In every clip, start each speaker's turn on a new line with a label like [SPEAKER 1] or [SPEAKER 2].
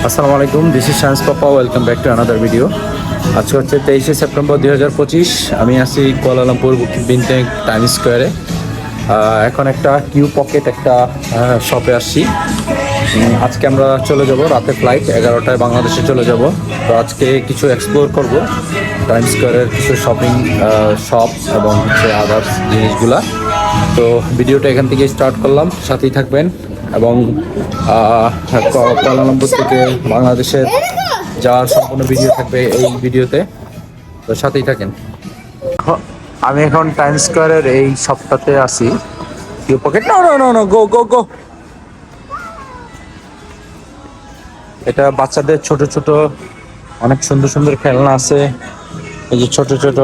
[SPEAKER 1] আসসালামু আলাইকুম, this is শান্স papa. Welcome back to another video. আজকে হচ্ছে 23শে সেপ্টেম্বর 2025। আমি আছি কুয়ালালামপুর বুকিং বিনটেক টাইম স্কোয়ারে। এখন একটা কিউ পকেট একটা শপে আসছি। আজকে আমরা চলে যাব, রাতে ফ্লাইট 11টায় বাংলাদেশে চলে যাব। তো আজকে কিছু এক্সপ্লোর করব টাইম স্কোয়ারের কিছু শপিং শপ এবং হচ্ছে আদার্স জিনিসগুলা। তো ভিডিওটা এখান থেকে স্টার্ট করলাম, সাথেই থাকবেন। এবং কুয়ালালামপুর থেকে বাংলাদেশের যাওয়ার সম্পূর্ণ ভিডিও থাকবে এই ভিডিওতে, তো সাথেই থাকেন। আমি এখন টাইম স্কোয়ারের এই শপটাতে আছি। কিউ পকেট, নো গো গো গো। এটা বাচ্চাদের ছোট ছোট অনেক সুন্দর সুন্দর খেলনা আছে। এই যে ছোট ছোট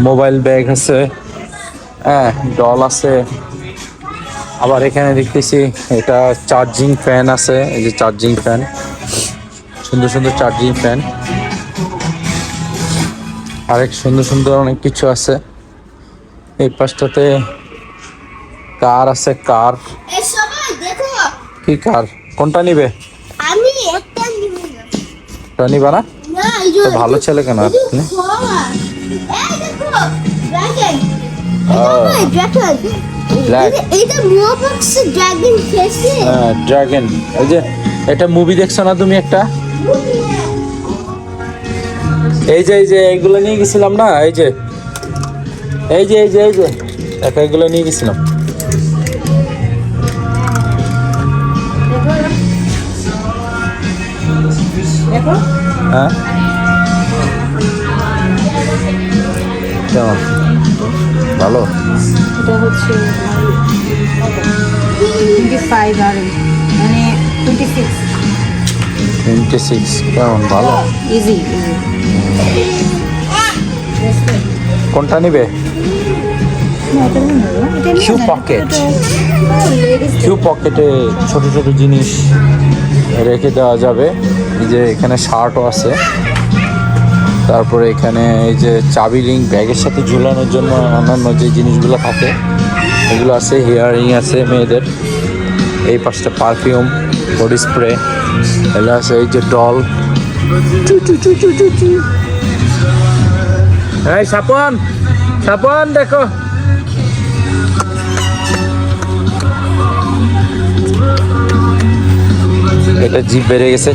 [SPEAKER 1] মোবাইল ব্যাগ আছে, হ্যাঁ, ডল আছে। আবার এখানে দেখতেছি এটা চার্জিং ফ্যান আছে। এই যে চার্জিং ফ্যান, সুন্দর সুন্দর চার্জিং ফ্যান। আরেক সুন্দর সুন্দর অনেক কিছু আছে। এই পাশটাতে কার আছে, কার। কি কার? কোনটা নিবে?
[SPEAKER 2] আমি একটা নিব না।
[SPEAKER 1] এটা নিবা না?
[SPEAKER 2] না, এই যে
[SPEAKER 1] তো ভালো ছেলে কেন আপনি?
[SPEAKER 2] এই দেখো, ড্রাগন। এটা ড্রাগন।
[SPEAKER 1] Black.
[SPEAKER 2] এটা মোবক্স ড্রাগন ফেসে।
[SPEAKER 1] হ্যাঁ, ড্রাগন। এই যে এটা মুভি দেখছো না তুমি একটা? এই যে এইগুলো নিয়ে গেছিলাম না, এই যে একটা এগুলো নিয়ে গেছিলাম।
[SPEAKER 2] দেখো,
[SPEAKER 1] হ্যাঁ, কেমন? ভালো।
[SPEAKER 3] এটা হচ্ছে 25 আর মানে 26
[SPEAKER 1] 26 কেমন? ভালো।
[SPEAKER 3] ইজি
[SPEAKER 1] কোনটা নিবে? Q pocket. কিউ পকেটে ছোট ছোট জিনিস রেখে দেওয়া যাবে। এই যে এখানে শার্টও আছে। তারপরে এখানে এই যে চাবি রিং ব্যাগের সাথে ঝুলানোর জন্য অন্যান্য যে জিনিসগুলো থাকে এগুলো আছে। হেয়ারিং আছে মেয়েদের। এই পাশটা পারফিউম, বডি স্প্রে এগুলো আছে। এই যে ডল। এই সাপন, সাপন দেখো। এটা জিপ বেড়ে গেছে।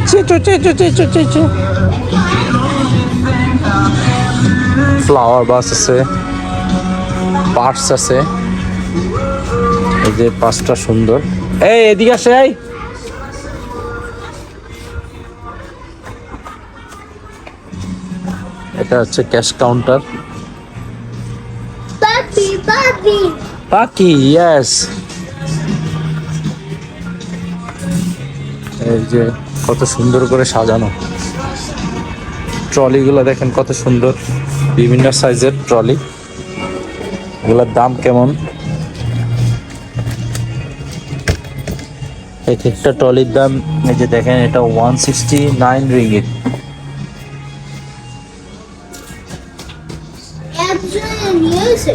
[SPEAKER 1] ফ্লাওয়ার বাস আছে, পার্টস আছে। এই যে পাঁচটা সুন্দর। এই এদিকে আসে। এই এটা হচ্ছে ক্যাশ কাউন্টার।
[SPEAKER 2] পাপি পাপি।
[SPEAKER 1] পাখি, ইয়েস। এই যে কত সুন্দর করে সাজানো ট্রলিগুলো দেখেন, কত সুন্দর। বিভিন্ন সাইজের ট্রলি। এগুলোর দাম কেমন? এক একটা ট্রলির দাম এই যে দেখেন, এটা 169 রিঙ্গিট।
[SPEAKER 2] একজন নিয়েছে।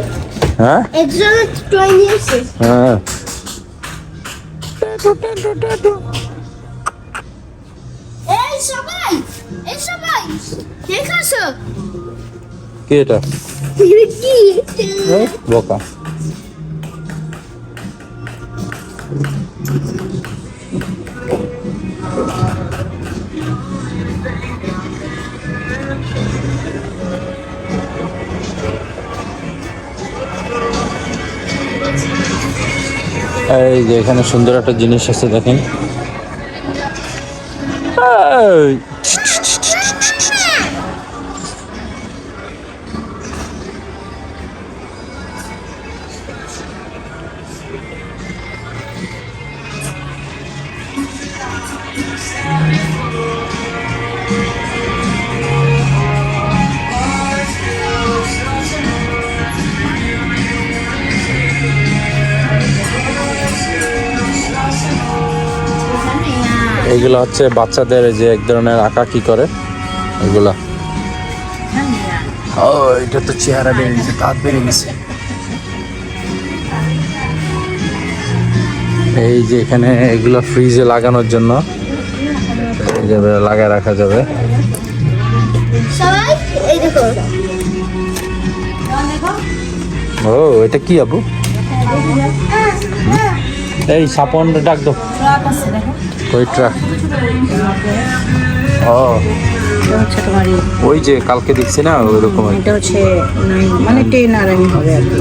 [SPEAKER 1] হ্যাঁ
[SPEAKER 2] একজন টয় নিয়েছে।
[SPEAKER 1] হ্যাঁ।
[SPEAKER 2] এই সবাই দেখাছো
[SPEAKER 1] কি এটা?
[SPEAKER 2] কি
[SPEAKER 1] বোকা। এই যে এখানে সুন্দর একটা জিনিস আছে দেখেন। এই, এইগুলো হচ্ছে বাচ্চাদের যে এক ধরনের আঁকা কি করে এগুলা। ও এটা তো চেহারা বেড়ে গেছে, দাঁত বেড়ে গেছে। এই যে এখানে এগুলো ফ্রিজে লাগানোর জন্য এই যে লাগায় রাখা যাবে।
[SPEAKER 2] সবাই এই দেখো।
[SPEAKER 1] ও এটা কি আপু? এই সাপন ডাক দাও। ওই ট্রাক। ও
[SPEAKER 3] এটা হচ্ছে তোমার
[SPEAKER 1] ওই যে কালকে দেখছি না ওইরকম
[SPEAKER 3] এটা হচ্ছে 9 মানে 10 আরএম হবে আর কি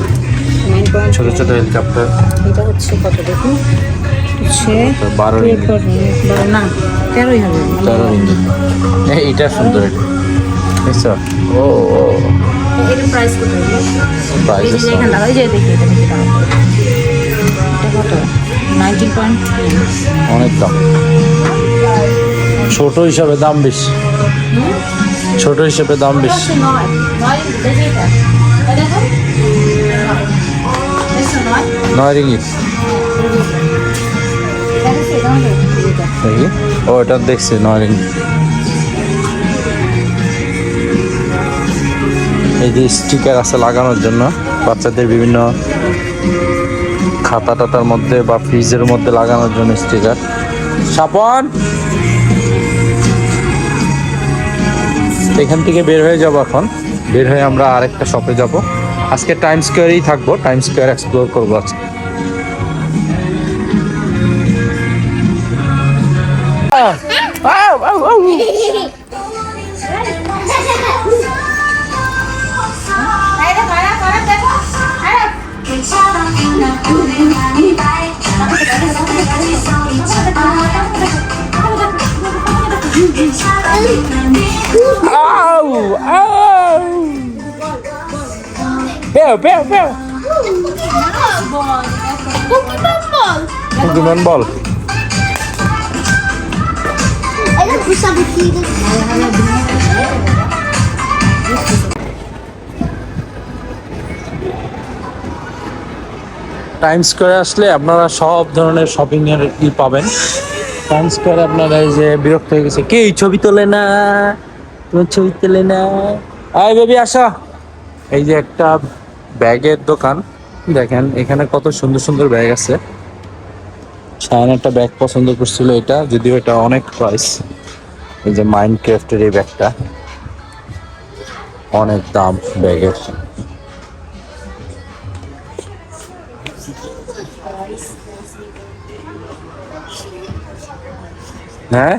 [SPEAKER 3] 9
[SPEAKER 1] ছোট ছোট হেলিকপ্টার।
[SPEAKER 3] এটা হচ্ছে কত দেখুন হচ্ছে
[SPEAKER 1] 12 রিঙ্গিত।
[SPEAKER 3] 12 না 13ই হবে
[SPEAKER 1] 13 রিঙ্গিত। এইটা সুন্দর এটা দেখছো? ও ও
[SPEAKER 3] এর প্রাইস কত হবে
[SPEAKER 1] প্রাইস
[SPEAKER 3] এই যে এখানে লাগাই যে দেখি এটা কত টাকা এটা কত 19.9
[SPEAKER 1] অনেক দাম। ছোট হিসাবে দাম বেশি, ছোট হিসাবে দাম বেশি। 9 রিঙ্গিত। দেখি ও এটা দেখছি 9 রিঙ্গিত। এই যে স্টিকার আছে লাগানোর জন্য বাচ্চাদের বিভিন্ন খাতা টাতার মধ্যে বা ফ্রিজের মধ্যে লাগানোর জন্য স্টিকার। স্বপন এখান থেকে বের হয়ে যাব, এখন বের হয়ে আমরা আরেকটা শপে যাব। আজকে টাইম স্কোয়ারেই থাকবো, টাইম স্কোয়ার এক্সপ্লোর করবো আজকে। Pokemon ball.
[SPEAKER 2] এটা খুশা বিক্রি
[SPEAKER 1] টাইম স্কোয়ারে আসলে আপনারা সব ধরনের শপিং এর ই পাবেন। টাইম স্কোয়ারে আপনারা এই যে বিরক্ত হয়ে গেছে কে ছবি তোলে না, তোমার ছবি তোলে না, আয় বেবি আসা। এই যে একটা ব্যাগের দোকান, দেখেন এখানে কত সুন্দর সুন্দর ব্যাগ আছে। শায়ন একটা ব্যাগ পছন্দ করছিল, এটা যদিও এটা অনেক প্রাইস। এই যে মাইনক্রাফটের এই ব্যাগটা অনেক দাম ব্যাগের। হ্যাঁ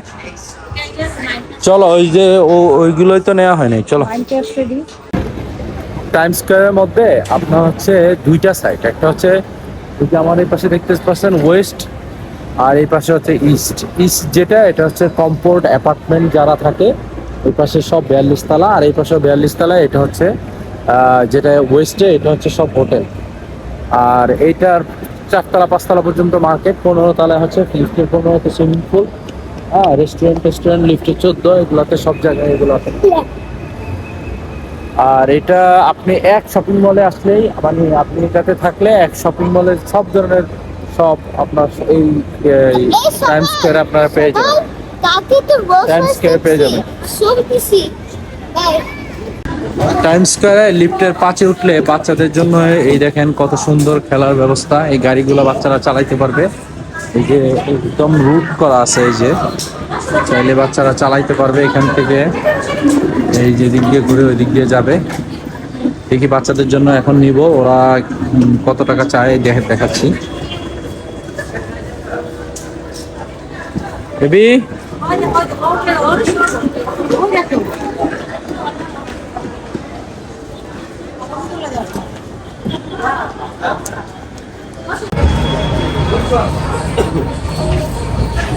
[SPEAKER 1] চলো ওই যে ওইগুলোই তো নেওয়া হয় নাই, চলো। টাইম স্কোয়ারের মধ্যে আপনার হচ্ছে দুইটা সাইড, একটা হচ্ছে ওই যে আমার এই পাশে দেখতে পাচ্ছেন ওয়েস্ট, আর এই পাশে হচ্ছে ইস্ট। ইস্ট যেটা এটা হচ্ছে কমফোর্ট অ্যাপার্টমেন্ট যারা থাকে, ওই পাশে সব 42 তলা, আর এই পাশে 42 তলা। এটা হচ্ছে যেটা ওয়েস্টে এটা হচ্ছে সব হোটেল। আর এইটার 4 তলা 5 তলা পর্যন্ত মার্কেট, 15 তলায় হচ্ছে লিফটের 15তে সুইমিং পুল, হ্যাঁ রেস্টুরেন্ট লিফটে 14, এগুলাতে সব জায়গায় এগুলো আছে। আর এটা আপনি এক শপিং মলে আসলেই মানে আপনি এটাতে থাকলে এক শপিং মলে সব ধরনের সব আপনার এই টাইম স্কোয়ারে আপনারা পেয়ে যাবেন।
[SPEAKER 2] তাতে তো
[SPEAKER 1] টাইম স্কোয়ারে পেয়ে যাবেন।
[SPEAKER 2] সব কিছু
[SPEAKER 1] টাইম স্কোয়ারে লিফটের 5-এ উঠলে বাচ্চাদের জন্য এই দেখেন কত সুন্দর খেলার ব্যবস্থা। এই গাড়িগুলো বাচ্চারা চালাইতে পারবে। এই যে একদম রুট করা আছে, এই যে চাইলে বাচ্চারা চালাইতে পারবে এখান থেকে। এই যে দিক দিয়ে ঘুরে ওই দিক দিয়ে যাবে। দেখি বাচ্চাদের জন্য এখন নিব, ওরা কত টাকা চায় দেখাচ্ছি। বেবি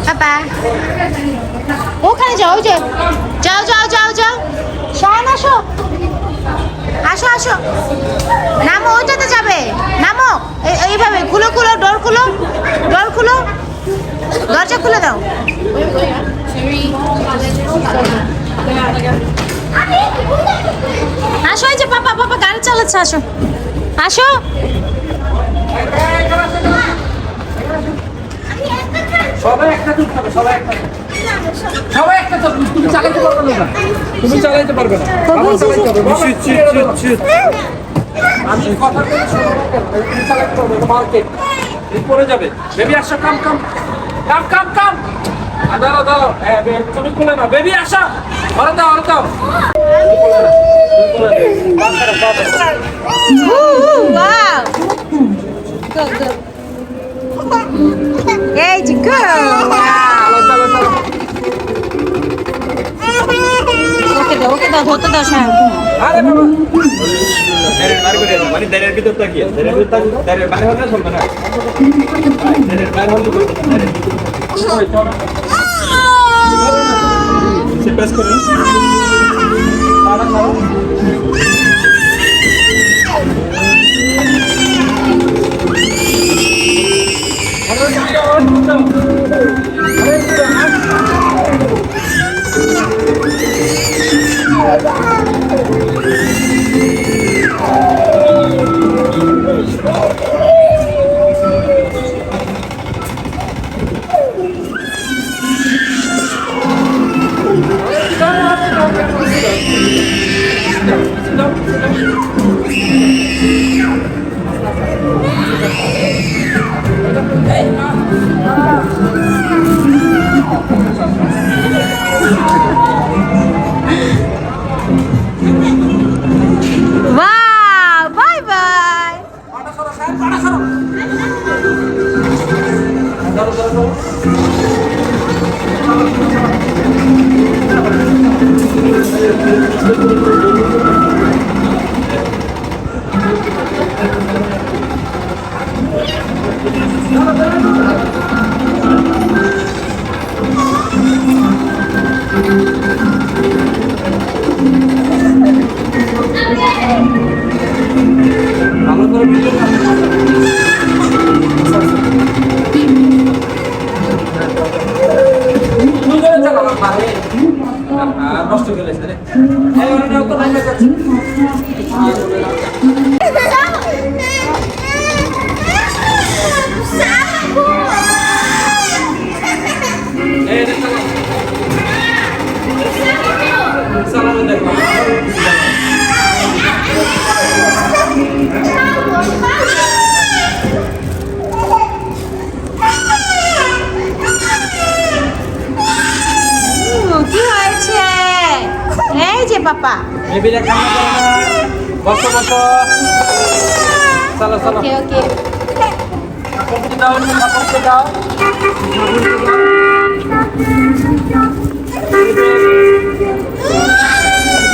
[SPEAKER 3] পাপা ওখানে যাও, ওই যে যাও যাও যাও যাও শায়ন আসো আসো আসো, নামো ওইটাতে যাবে, নামো এইভাবে খুলো খুলো ডোর খুলো, ডোর খুলো, দরজা খুলে দাও। আসো, এই যে পাপা পাপা গাড়ি চালাচ্ছে, আসো আসো।
[SPEAKER 1] সবাই একটা দুধ খাবে, সবাই একটা, সবাই একটা তো তুমি চালাতে পারবে না, তুমি চালাতে পারবে না, বাবা চালাতে পারবে। আমি কথা বলে শোনো না কেন, তুমি চালাতে পারবে না, মার্কেট পড়ে যাবে। বেবি আসো, কাম কাম কাম কাম কাম দাঁড়াও দাঁড়াও তুমি খুলে না বেবি আসো ওরা দাও
[SPEAKER 3] Wow! Go, go. Hey, go! ওকে দাও ধরতে দাও সাহেব
[SPEAKER 1] আরে বাবা
[SPEAKER 4] মানে দাঁড়িয়ে ভিতর তাকিয়ে দাঁড়িয়ে বাইরে হলে চলবে না দাঁড়িয়ে বাইরে হলে সে প্রেস করুন তারা খাও
[SPEAKER 3] Wow! Bye bye!
[SPEAKER 1] ভালো করে ভিডিও নষ্ট করে
[SPEAKER 3] কি হয়েছে এই যে পাপা
[SPEAKER 1] বেবিরা খানা করে না বসো বসো চলো চলো
[SPEAKER 3] ওকে ওকে
[SPEAKER 1] কাপড় দাও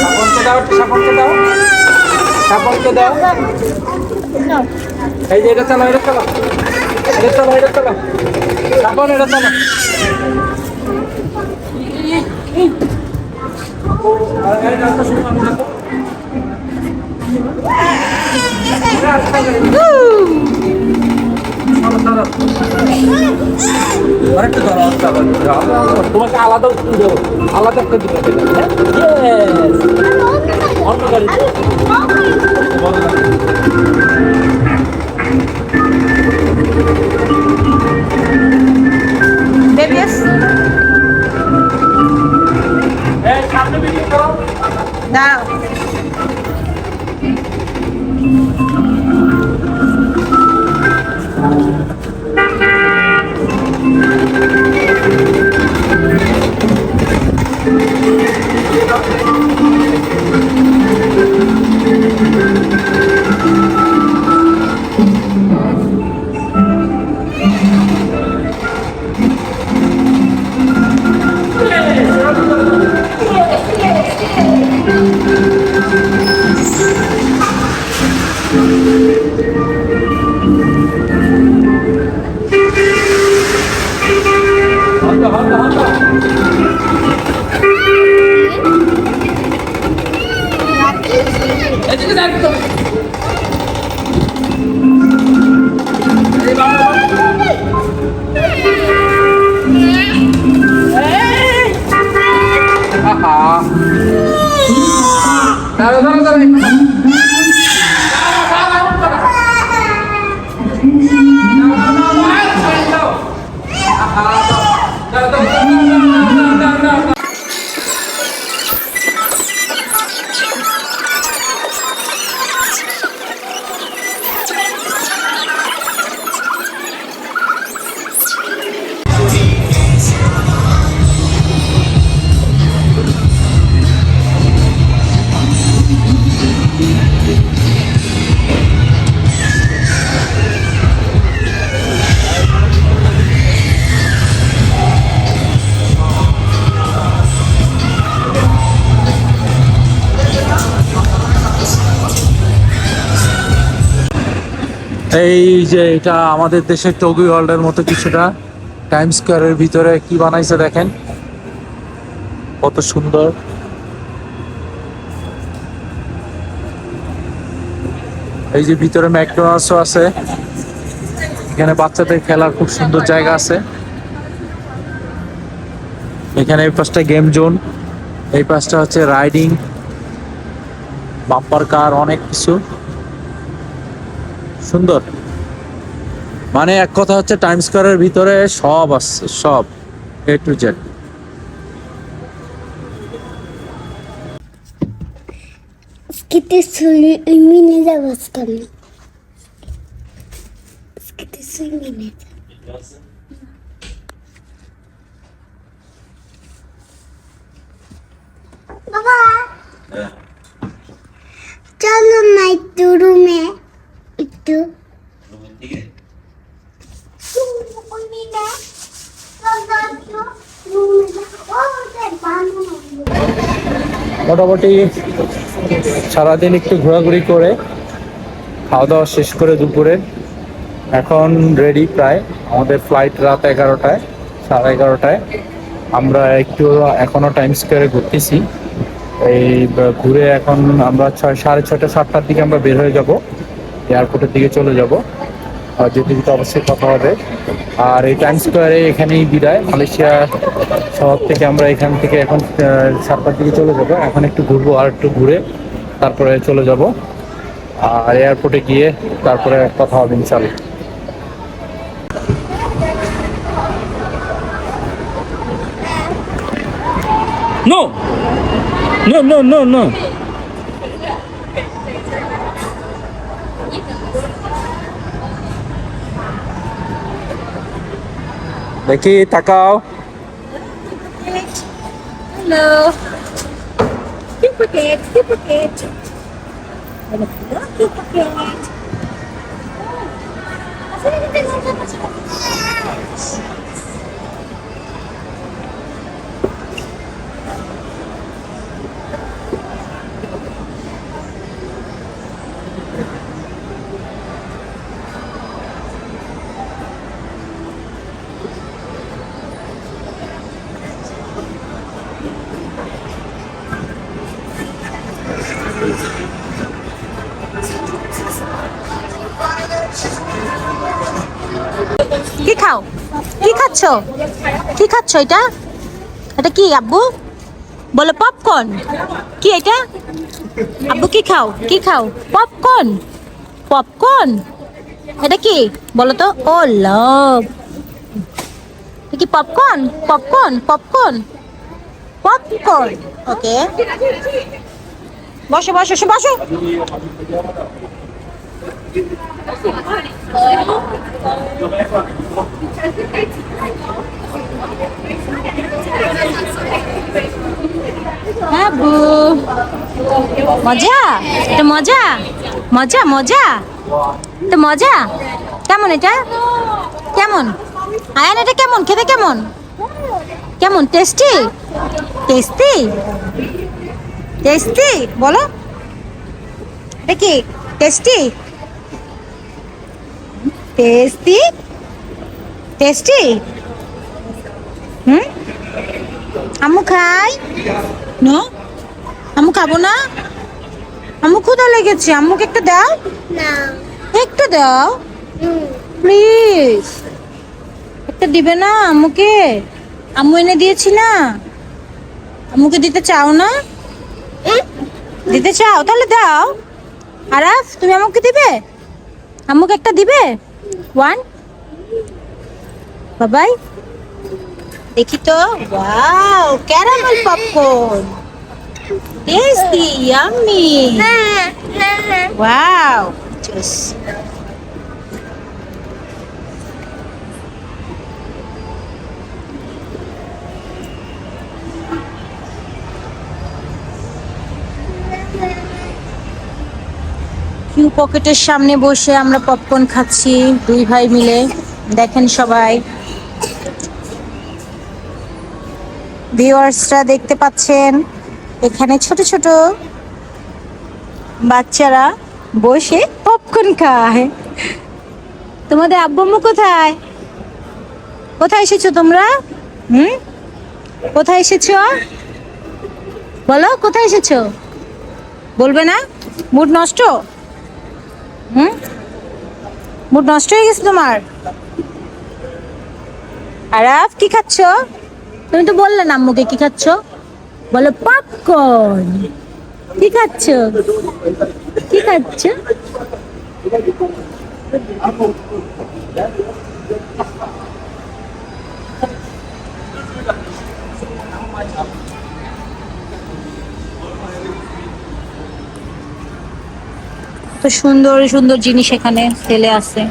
[SPEAKER 1] কাপড় দাও সাপনকে দাও সাপনকে দাও এই যে এটা চলো সাপন এটা চলো আরেকটু ধরো তোমাকে আলাদা দেবো আলাদা একটা দিতে হবে অন্য গাড়ি
[SPEAKER 3] বেবিস
[SPEAKER 1] সামনে ভিডিও করো
[SPEAKER 3] দাও
[SPEAKER 1] এই যে এটা আমাদের দেশের টোকিও ওয়ার্ল্ডের মতো কিছুটা, টাইম স্কোয়ারের ভিতরে কি বানাইছে দেখেন, কত সুন্দর। এই যে ভিতরে ম্যাকডোনাল্ডসও আছে, এখানে বাচ্চাদের খেলার খুব সুন্দর জায়গা আছে। এখানে এই পাশটা গেম জোন, এই পাশটা হচ্ছে রাইডিং, বাম্পার কার, অনেক কিছু সুন্দর। মানে এক কথা হচ্ছে টাইম স্কোয়ারের ভিতরে সব আছে, সব এ টু জেড।
[SPEAKER 2] Skite swimming যাবো আমি। Skite swimming। বাবা চলো না একটু রুমে, একটু
[SPEAKER 1] মোটামুটি সারাদিন একটু ঘোরাঘুরি করে খাওয়া দাওয়া শেষ করে দুপুরে এখন রেডি। প্রায় আমাদের ফ্লাইট রাত 11টায়, 11:30। আমরা একটু এখনো টাইম স্কোয়ারে ঘুরতেছি। এই ঘুরে এখন আমরা 6:30, 7টার দিকে আমরা বের হয়ে যাব, এয়ারপোর্টের দিকে চলে যাব। আর যেতে যেতে অবশ্যই কথা হবে। আর এই টাইম স্কোয়ারে এখানেই বিদায়। মালয়েশিয়া শহর থেকে আমরা এখান থেকে এখন 7টার দিকে চলে যাব। এখন একটু ঘুরবো, আর একটু ঘুরে তারপরে চলে যাব। আর এয়ারপোর্টে গিয়ে তারপরে কথা হবে ইনশাল্লাহ। No! No, no, no, no. দেখি তাকাও।
[SPEAKER 3] Hello. Duplicate, duplicate. Hello, duplicate. কি খাও? কি খাচ্ছ? কি খাচ্ছ এটা? এটা কি আব্বু? বলো পপকর্ন। কি এটা? আব্বু কি খাও? কি খাও? পপকর্ন। পপকর্ন? এটা কি বলো তো? ও লাভ। এটা কি popcorn? Popcorn, popcorn, popcorn. Okay, বসো বসো বসো। হ্যাঁ বু, মজা? এটা মজা, মজা মজা, এটা মজা। কেমন এটা? কেমন আয়ান? এটা কেমন খেতে? কেমন কেমন? টেস্টি? টেস্টি? টেস্টি বলো। এটা কি টেস্টি? টেস্টি? টেস্টি? আম্মু খাই? নো, আম্মু খাবো না। আম্মু ক্ষুধা লেগেছে, আম্মুকে একটা দাও,
[SPEAKER 2] না
[SPEAKER 3] একটা দাও প্লিজ। একটা দিবে না আম্মুকে? আম্মু এনে দিয়েছি না, আম্মুকে দিতে চাও না? দিতে চাও তাহলে দাও। আরাফ তুমি আমাকে দিবে? আম্মুকে একটা দিবে? ওয়ান বাবাই। দেখি তো। Wow, caramel popcorn, tasty, yummy. Wow, juice. কিউ পকেটের সামনে বসে আমরা পপকর্ন খাচ্ছি দুই ভাই মিলে। দেখেন সবাই, ভিউয়ার্সরা দেখতে পাচ্ছেন, এখানে ছোট ছোট বাচ্চারা বসে পপকর্ন খায়। তোমাদের আব্বু আম্মু কোথায়? কোথায় এসেছো তোমরা? কোথায় এসেছো? বলো কোথায় এসেছো? বলবে না? মুড নষ্ট? মুড নষ্ট হয়ে গেছে তোমার? আরাফ কি খাচ্ছ? তুমি তো বললে না আম্মুকে কি খাচ্ছ? বলো পপকর্ন। কি খাচ্ছ? কি খাচ্ছ? তো সুন্দর সুন্দর জিনিস এখানে সেলে আছে।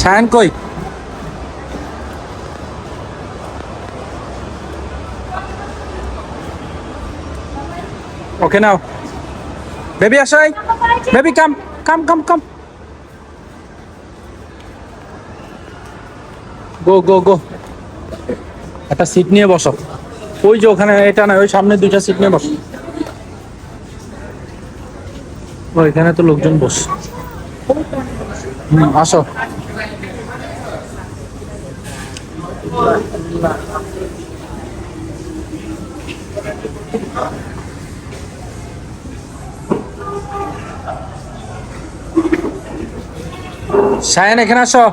[SPEAKER 1] ছায়ান কই? Okay now. Baby Ashai. Baby come. Come. Go. একটা সিট নিয়ে বসো। ওই যে ওখানে এটা না, ওই সামনে দুইটা সিট নিয়ে বসো। ওইখানে তো লোকজন বস। আসো। শায়ান এখানে আসো।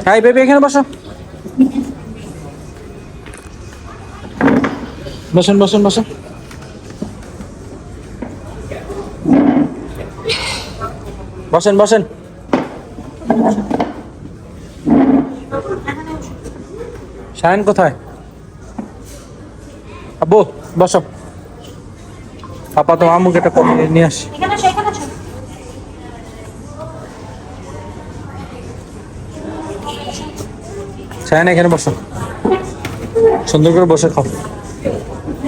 [SPEAKER 1] হাই বেবি এখানে বসো। বসেন। বসেন। শায়ান কোথায়? আব্বু বসো। পাপা তো আম্মুকে একটা কফি নিয়ে আসি। শায়ান এখানে বসো, সুন্দর করে বসে খাও।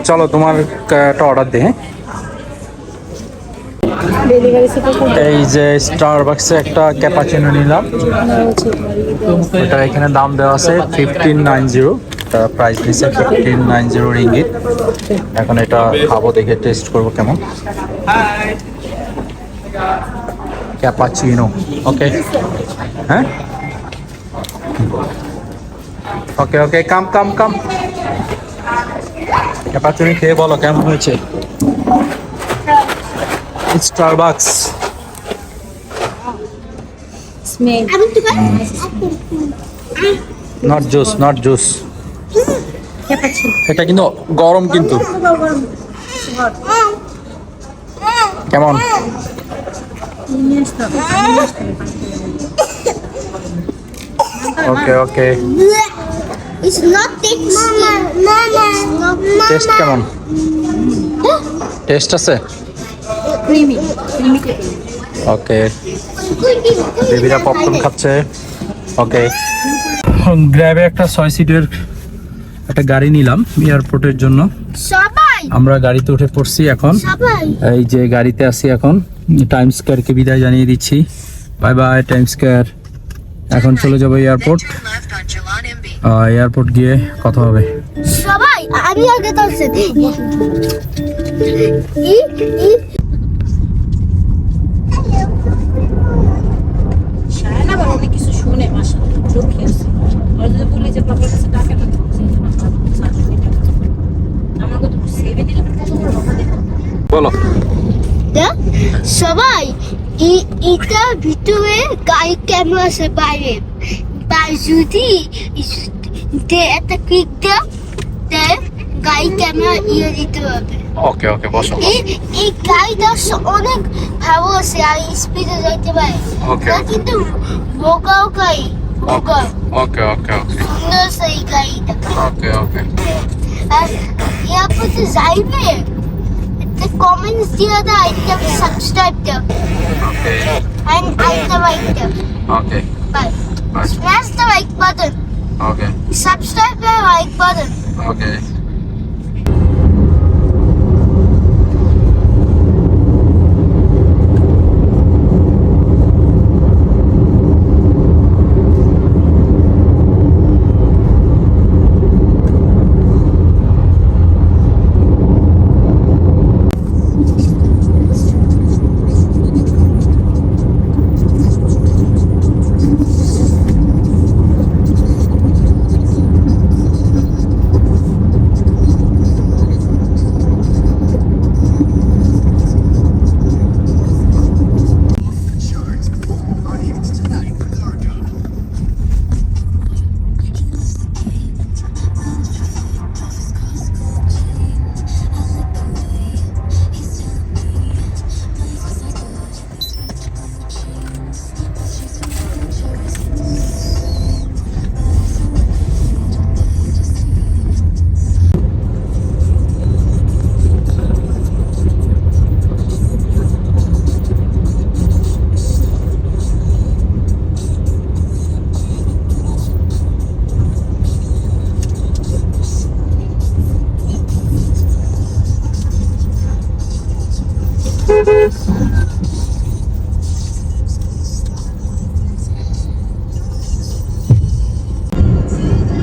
[SPEAKER 1] চলো তোমার একটা অর্ডার দিই। হ্যাঁ, এই যে স্টারবাক্সে একটা ক্যাপাচিনো নিলাম। এটা এখানে দাম দেওয়া আছে 1590। প্রাইস দিচ্ছে 1590 রিঙ্গিট। এখন এটা খাবো, দেখে টেস্ট করবো কেমন। ক্যাপাচিনো। ওকে, হ্যাঁ, ওকে কাম ক্যাপাচিনো খেয়ে বলো কেমন হয়েছে। স্টারবাক্স। Not juice. এটা কিন্তু গরম, কিন্তু কেমন? ওকে
[SPEAKER 2] It's not tasty. Mama.
[SPEAKER 1] Test কেমন? টেস্ট আছে? ওকে, বেবিরা পপকর্ন খাচ্ছে। ওকে, গ্র্যাবে একটা 6 সিটের একটা গাড়ি নিলাম এয়ারপোর্টের জন্য।
[SPEAKER 2] সবাই
[SPEAKER 1] আমরা গাড়িতে উঠে পড়ছি এখন। এই যে গাড়িতে আছি এখন। টাইম স্কয়ারকে বিদায় জানিয়ে দিচ্ছি। Bye bye time square. এখন চলে যাবো এয়ারপোর্ট। এয়ারপোর্ট গিয়ে কথা হবে।
[SPEAKER 2] সবাই আমি আগে তো
[SPEAKER 3] অনেক কিছু শুনে
[SPEAKER 1] বলো।
[SPEAKER 2] সবাই এটা ভিতরে গাড়ি কেন আছে বাইরে, যদি একটা ক্লিক দেয় গাড়ি ক্যামেরা দিতে হবে।
[SPEAKER 1] ওকে বসো।
[SPEAKER 2] এই গাড়িটা অনেক ভালো আছে আর স্পিডে যাইতে পারে। কিন্তু বোকাও গাড়ি
[SPEAKER 1] ওকে
[SPEAKER 2] সুন্দর আছে এই গাড়িটা।
[SPEAKER 1] ওকে
[SPEAKER 2] আর এয়ারপোর্টে যাইবে কমেন্টস দিয়ে দাও, এটা সাবস্ক্রাইব দাও, and I like them.
[SPEAKER 1] Okay.
[SPEAKER 2] Bye. Smash the like button.
[SPEAKER 1] Okay.
[SPEAKER 2] Subscribe the like button.
[SPEAKER 1] Okay.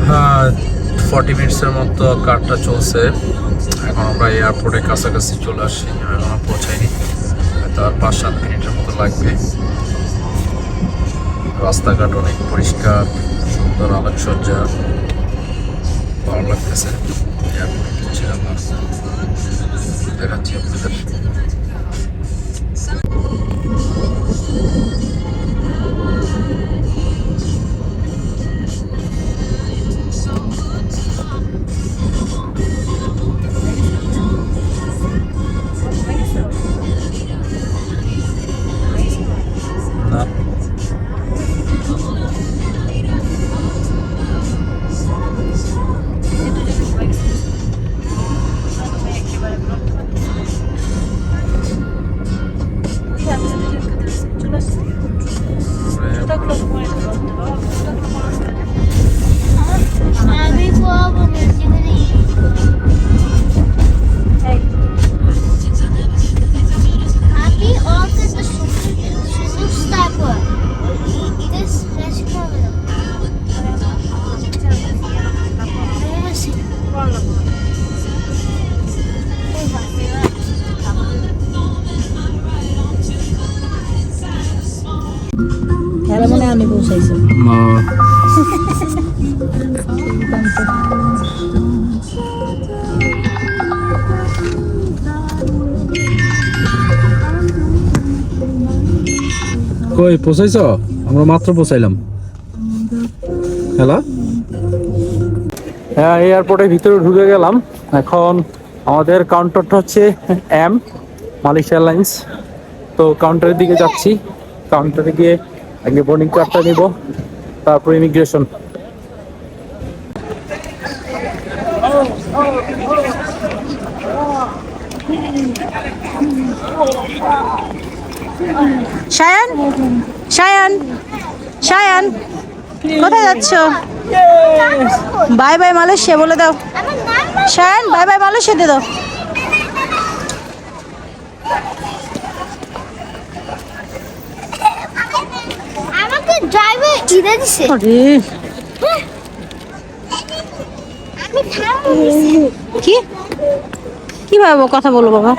[SPEAKER 1] হ্যাঁ 40 মিনিটসের মতো কারটা চলছে। এখন আমরা এয়ারপোর্টের কাছাকাছি চলে আসছি, এখনো পৌঁছাইনি, হয়তো আর 5-7 মিনিটের মতো লাগবে। রাস্তাঘাট অনেক পরিষ্কার, সুন্দর আলোকসজ্জা, ভালো লাগতেছে। এয়ারপোর্টে পৌঁছলাম, দেখাচ্ছি আপনাদের।
[SPEAKER 2] আমি পাবো না জীবনে। আমি ওকে তো সুন্দর তারপর এটা স্ম্যাশ করবে না।
[SPEAKER 3] খেলা মনে আমি পৌঁছাইছি।
[SPEAKER 1] কই পৌঁছাইছো? আমরা মাত্র পৌঁছাইলাম। হ্যালো, হ্যাঁ এয়ারপোর্টের ভিতরে ঢুকে গেলাম। এখন আমাদের কাউন্টারটা হচ্ছে এম, মালয়েশিয়া এয়ারলাইন্স। তো কাউন্টারের দিকে যাচ্ছি। কাউন্টারে গিয়ে আগে বোর্ডিং কার্ডটা নিব, তারপর ইমিগ্রেশন।
[SPEAKER 3] সায়ান, সায়ান, সায়ান, কোথায় যাচ্ছ? বাই বাই মালয়েশিয়া বলে দাও। সায়ান বাই বাই মালয়েশিয়া দিয়ে দাও।
[SPEAKER 2] আমাকে ড্রাইভার চিনে দিছে।
[SPEAKER 3] আরে
[SPEAKER 2] আমি থামিয়ে
[SPEAKER 3] কি কিভাবে কথা বলো বাবা?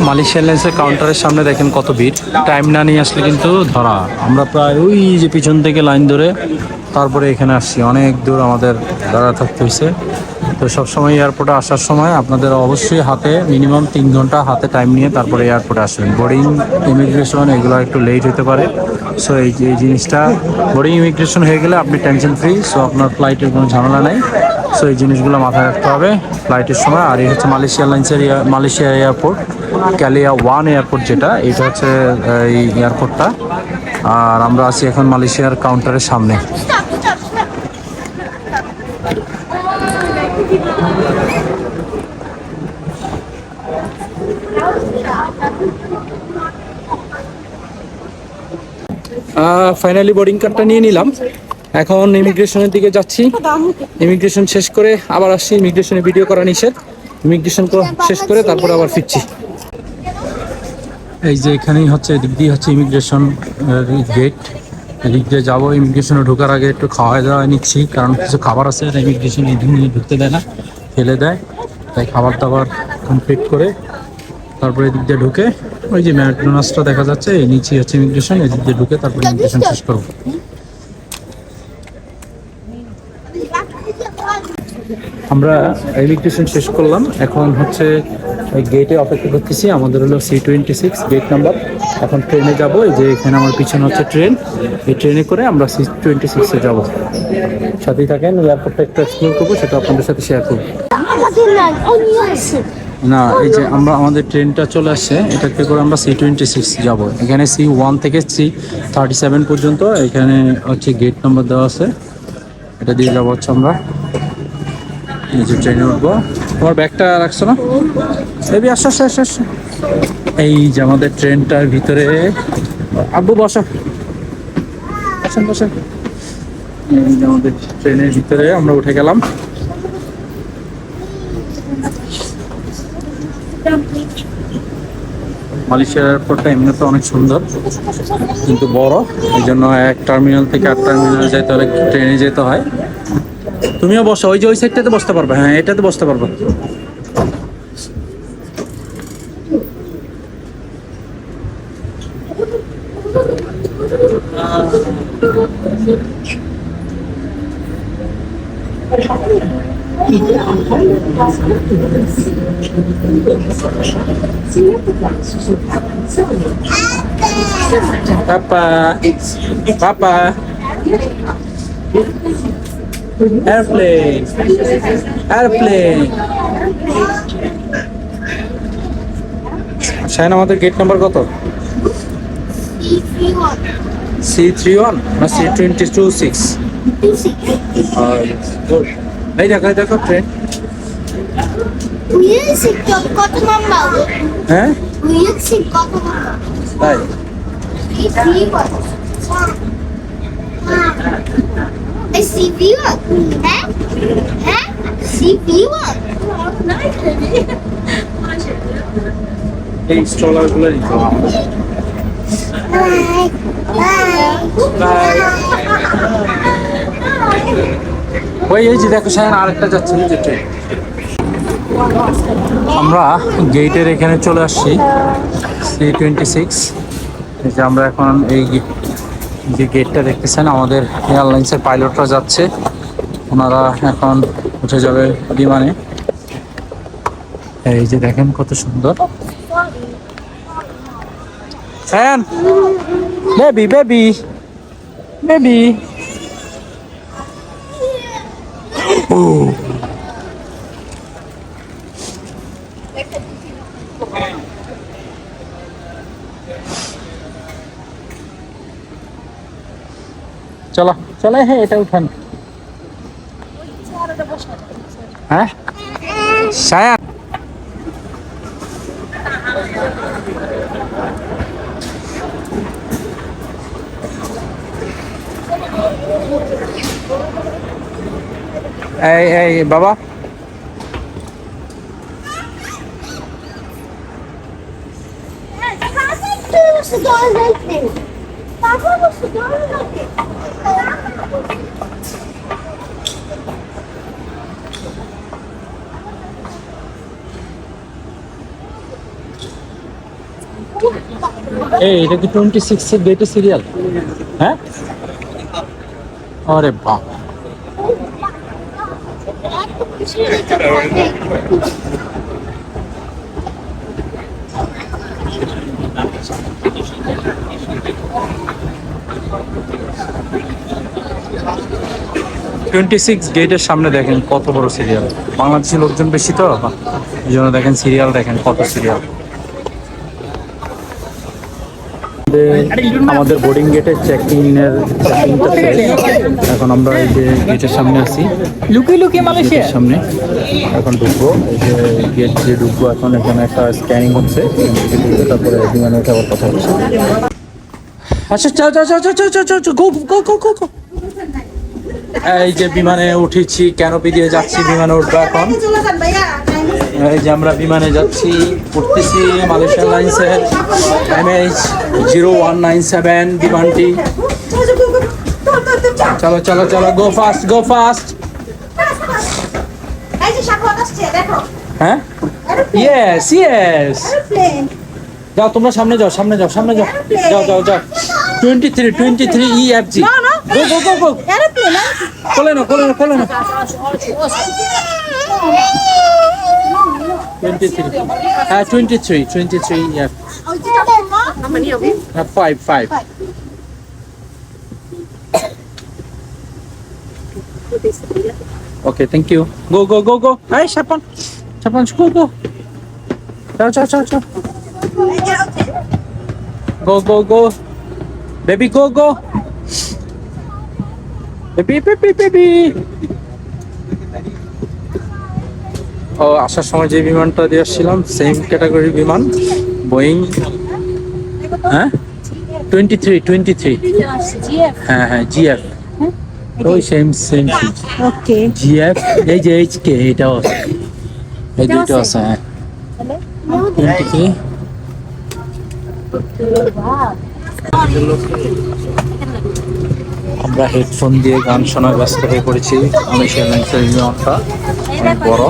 [SPEAKER 1] মালয়েশিয়া এয়ারলাইন্সের কাউন্টারের সামনে দেখেন কত ভিড়। টাইম না নিয়ে আসলে কিন্তু ধরা। আমরা প্রায় ওই যে পিছন থেকে লাইন ধরে তারপরে এখানে আসছি। অনেক দূর আমাদের দাঁড়া থাকতে হয়েছে। তো সবসময় এয়ারপোর্টে আসার সময় আপনাদের অবশ্যই হাতে মিনিমাম 3 ঘন্টা হাতে টাইম নিয়ে তারপরে এয়ারপোর্টে আসবেন। বোর্ডিং, ইমিগ্রেশন এগুলো একটু লেট হতে পারে। সো এই জিনিসটা, বোর্ডিং ইমিগ্রেশন হয়ে গেলে আপনি টেনশন ফ্রি, সো আপনার ফ্লাইটের কোনো ঝামেলা নেই। সো এই জিনিসগুলো মাথায় রাখতে হবে ফ্লাইটের সময়। আর এই হচ্ছে মালয়েশিয়া এয়ারলাইন্সের মালয়েশিয়া এয়ারপোর্ট, ক্যালিয়া 1 এয়ারপোর্ট যেটা, এটা হচ্ছে এই এয়ারপোর্টটা। আর আমরা আছি এখন মালয়েশিয়ার কাউন্টারের সামনে।
[SPEAKER 2] Stop, stop, stop.
[SPEAKER 1] Finally boarding কার্ডটা নিয়ে নিলাম। এখন ইমিগ্রেশনের দিকে যাচ্ছি। ইমিগ্রেশন শেষ করে আবার আসছি। ইমিগ্রেশনে ভিডিও করা নিষেধ। ইমিগ্রেশন শেষ করে তারপর আবার ফিরছি। এই যে এখানেই হচ্ছে, এদিক দিয়ে হচ্ছে ইমিগ্রেশন গেট। এদিক দিয়ে যাবো। ইমিগ্রেশনে ঢোকার আগে একটু খাওয়া দাওয়া নিচ্ছি, কারণ কিছু খাবার আছে ইমিগ্রেশন ঢুকতে দেয় না, ফেলে দেয়। তাই খাবার দাবার কমপ্লিট করে তারপরে এদিক দিয়ে ঢুকে, ওই যে ম্যাকডোনাল্ডসটা দেখা যাচ্ছে, এই নিচে হচ্ছে ইমিগ্রেশন, এদিক দিয়ে ঢুকে তারপরে ইমিগ্রেশন শেষ করবো। আমরা ইমিগ্রেশন শেষ করলাম। এখন হচ্ছে গেটে অপেক্ষা করতেছি। আমাদের হলো C26 গেট নাম্বার। এখন ট্রেনে যাব। এই যে এখানে আমার পিছনে হচ্ছে ট্রেন। এই ট্রেনে করে আমরা C26-এ যাব। সাথেই থাকেন। এয়ারপোর্টটা একটু এক্সপ্লোর করবো, সেটা আপনাদের সাথে শেয়ার করবো। না, এই যে আমাদের ট্রেনটা চলে আসছে, এটাকে করে আমরা C26 যাব। এখানে C1 থেকে C37 পর্যন্ত এখানে হচ্ছে গেট নাম্বার দেওয়া আছে, এটা দিয়ে যাবো হচ্ছে আমরা। এই যে ট্রেনে উঠবো। তোমার ব্যাগটা রাখছো না? বেবি আসো আসো আসো আসো। এই যে আমাদের ট্রেনটার ভিতরে, আব্বু বসো, বসেন বসেন। এই যে আমাদের ট্রেনের ভিতরে আমরা উঠে গেলাম। মালয়েশিয়া এয়ারপোর্টটা এমনিতে অনেক সুন্দর কিন্তু বড়, এই জন্য এক টার্মিনাল থেকে আর টার্মিনালে যেতে হলে ট্রেনে যেতে হয়। তুমিও বসো, ওই যে ওই সাইডটাতে বসতে পারবে। হ্যাঁ, এটাতে বসতে পারবে। Papa, Papa, airplane, airplane. Shine, আমাদের গেট নাম্বার কত? C31 না C26? এই দেখো দেখো ট্রেন।
[SPEAKER 2] কত নাম্বার?
[SPEAKER 1] হ্যাঁ
[SPEAKER 2] কত নাম্বার?
[SPEAKER 1] তাই
[SPEAKER 2] CV1, হ্যাঁ CV1।
[SPEAKER 1] এই স্ট্রলার গুলো নিতে হবে। ওই এই যে দেখো শাইন, আরেকটা যাচ্ছে যে ট্রেন। আমরা গেটের এখানে চলে আসছি, C26। এই যে আমরা এখন এই যে গেটটা দেখতেছেন, আমাদের এয়ারলাইন্সের পাইলটরা যাচ্ছে। ওনারা এখন উঠে যাবে বিমানে। এই যে দেখেন কত সুন্দর। Shayan, baby baby baby. চলো চলো, হ্যাঁ এটা উঠান। হ্যাঁ শায়ান, এই এই বাবা, এই এটা কি 26 এর গেটের সিরিয়াল? হ্যাঁ, আরে বাহ,
[SPEAKER 2] স্পিডে থাকে।
[SPEAKER 1] গেটের সামনে দেখেন কত বড় সিরিয়াল। বাংলাদেশের লোকজন বেশি তো, এই জন্য দেখেন সিরিয়াল, দেখেন কত সিরিয়াল। আমাদের বোর্ডিং গেটের চেকিংটা শেষ। এখন আমরা এই যে গেটের সামনে আছি, গেটের সামনে এখন ঢুকবো। এই যে গেট দিয়ে ঢুকবো এখন, এখানে একটা স্ক্যানিং হচ্ছে, তারপরে বিমানে ওঠে আবার কথা হচ্ছে। আচ্ছা যাও যাও যাও যাও যাও যাও যাও, গো গো গো গো গো। এই যে বিমানে উঠেছি, ক্যানোপি দিয়ে যাচ্ছি, বিমানে উঠবো এখন। এই যে আমরা বিমানে যাচ্ছি, উঠতেছি মালয়েশিয়া এয়ারলাইন্সের MH0197 বিমানটি। চলো চলো চলো, গো ফাস্ট গো ফাস্ট। হ্যাঁ ইয়েস ইয়েস, যাও তোমরা সামনে যাও, সামনে যাও, সামনে যাও, যাও যাও যাও। 23 EFG, গো গো গো গো। কোলে না কোলে না কোলে না। 23, হ্যাঁ 23 yeah. 5. Okay, thank you. Go go go go. Hey, Shapan, go go. Ciao. Go. Baby, go. Baby. ও আসার সময় যে বিমানটা দিয়ে আসছিলাম, সেম ক্যাটাগরির বিমান, বোয়িং। হ্যাঁ 23 হ্যাঁ GF, ওই সেম
[SPEAKER 3] ওকে
[SPEAKER 1] GF। এই যে HK, এটাও আছে, এই দুটো আছে। হ্যাঁ 23। আমরা হেডফোন দিয়ে গান শোনায় ব্যস্ত হয়ে পড়েছি। মালয়েশিয়া এয়ারলাইন্সের বিমানটা অনেক বড়,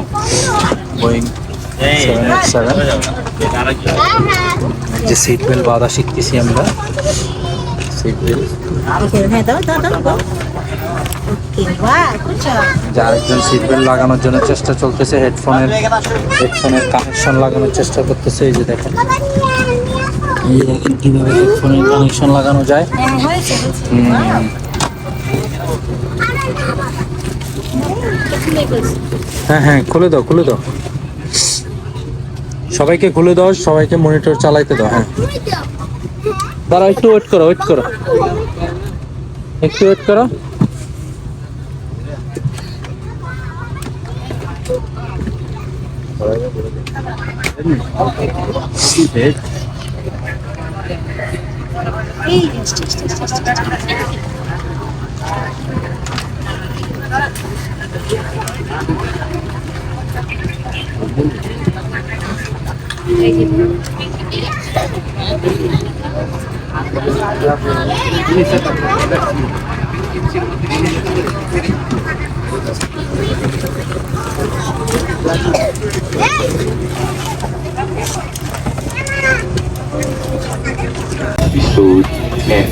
[SPEAKER 1] বোয়িং 787। যে সিট বেল্ট বাঁধা শিখতেছি আমরা, সিট বেল্ট। যার একজন সিট বেল্ট লাগানোর জন্য চেষ্টা চলতেছে, হেডফোনের কানেকশন লাগানোর চেষ্টা করতেছে। এই যে দেখেন, এই দেখেন কিভাবে হেডফোনের কানেকশন লাগানো যায়। হ্যাঁ খুলে দাও সবাইকে, খুলে দাও সবাইকে, মনিটর চালাইতে দাও। হ্যাঁ দাঁড়াও, একটু ওয়েট করো একটু ওয়েট করো।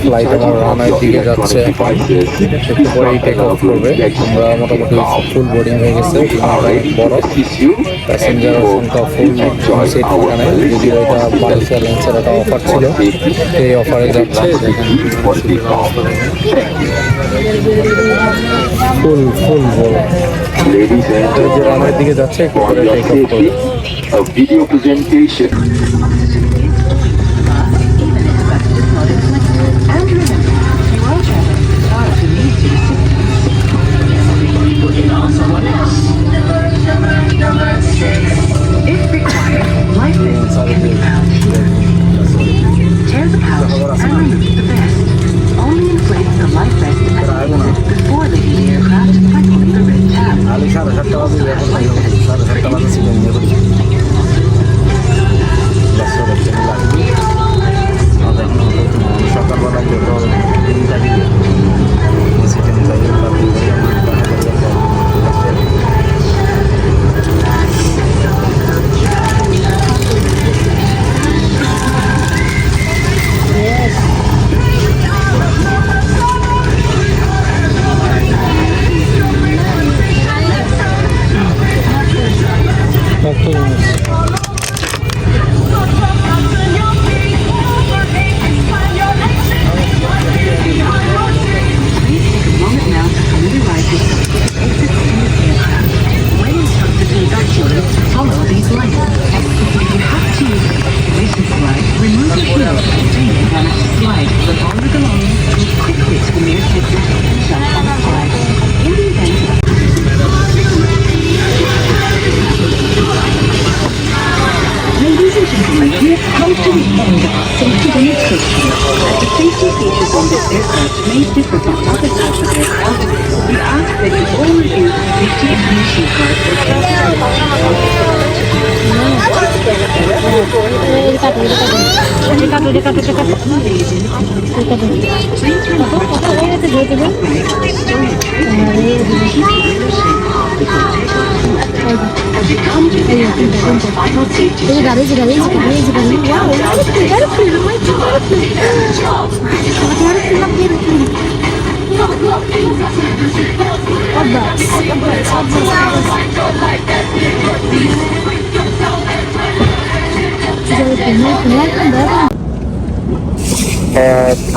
[SPEAKER 1] ফ্লাইট আমার রানার দিকে যাচ্ছে, একটু পরেই টেক অফ করবে। আমরা মোটামুটি ফুল বোর্ডিং হয়ে গেছে, বড় প্যাসেঞ্জার সংখ্যা ফুল, সিট ফাঁকা নেই। যদিও এটা মালয়েশিয়া এয়ারলাইন্সের একটা অফার ছিল, সেই অফারে যাচ্ছে। ফুল বড় রানার দিকে যাচ্ছে, একটু পরে টেক অফ করবে।
[SPEAKER 5] container and slide the horizontal on to quickly to the nearest destination shelf on the side. In the event Ladies and gentlemen, we have come to the end of our safety demonstration. As the safety features on this aircraft may differ from other types of aircraft, we ask that you all review the safety information card for As you come to the end of the final safety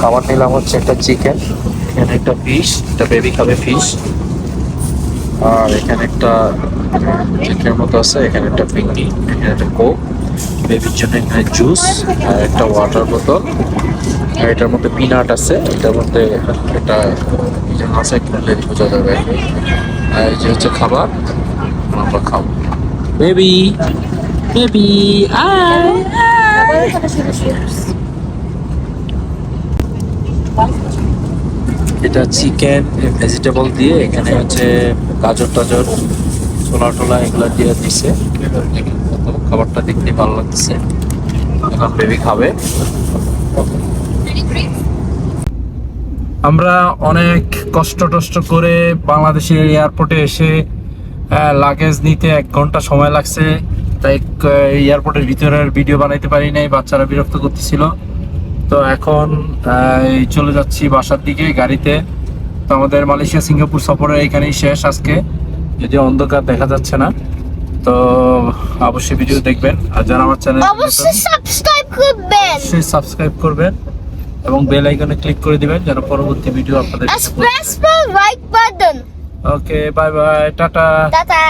[SPEAKER 1] খাবার নিলাম হচ্ছে একটা chicken, এখানে একটা fish, একটা baby খাবে fish, আর এখানে একটা চিকেনের মতো আছে, এখানে একটা পিকনি, এখানে একটা কোক, বেবির জন্য এখানে জুস আর একটা ওয়াটার বোতল, আর এটার মধ্যে পিনাট আছে, এটার মধ্যে একটা কি যেন আছে কিনলে বোঝা যাবে। আর এই যে হচ্ছে খাবার, আমরা খাবো। বেবি বেবি আয়। এটা চিকেন ভেজিটেবল দিয়ে, এখানে হচ্ছে গাজর টাজর ছোলা টোলা এগুলো দিয়ে দিছে। খাবারটা দেখতে ভালো লাগছে, এখন বেবি খাবে। আমরা অনেক কষ্ট টষ্ট করে বাংলাদেশের এয়ারপোর্টে এসে লাগেজ নিতে 1 ঘন্টা সময় লাগছে, তাই এয়ারপোর্টের ভিতরের ভিডিও বানাইতে পারি নাই, বাচ্চারা বিরক্ত করতেছিল। তো এখন চলে যাচ্ছি বাসার দিকে গাড়িতে। তো আমাদের মালয়েশিয়া সিঙ্গাপুর সফরের এখানেই শেষ আজকে, যদি অন্ধকার দেখা যাচ্ছে না। তো অবশ্যই ভিডিও দেখবেন, আর যারা আমার চ্যানেল
[SPEAKER 2] অবশ্যই
[SPEAKER 1] সাবস্ক্রাইব করবেন এবং বেল আইকনে ক্লিক করে দিবেন যেন পরবর্তী ভিডিও আপনাদের
[SPEAKER 2] press the right button.
[SPEAKER 1] Okay, bye bye, tata.
[SPEAKER 2] Tata.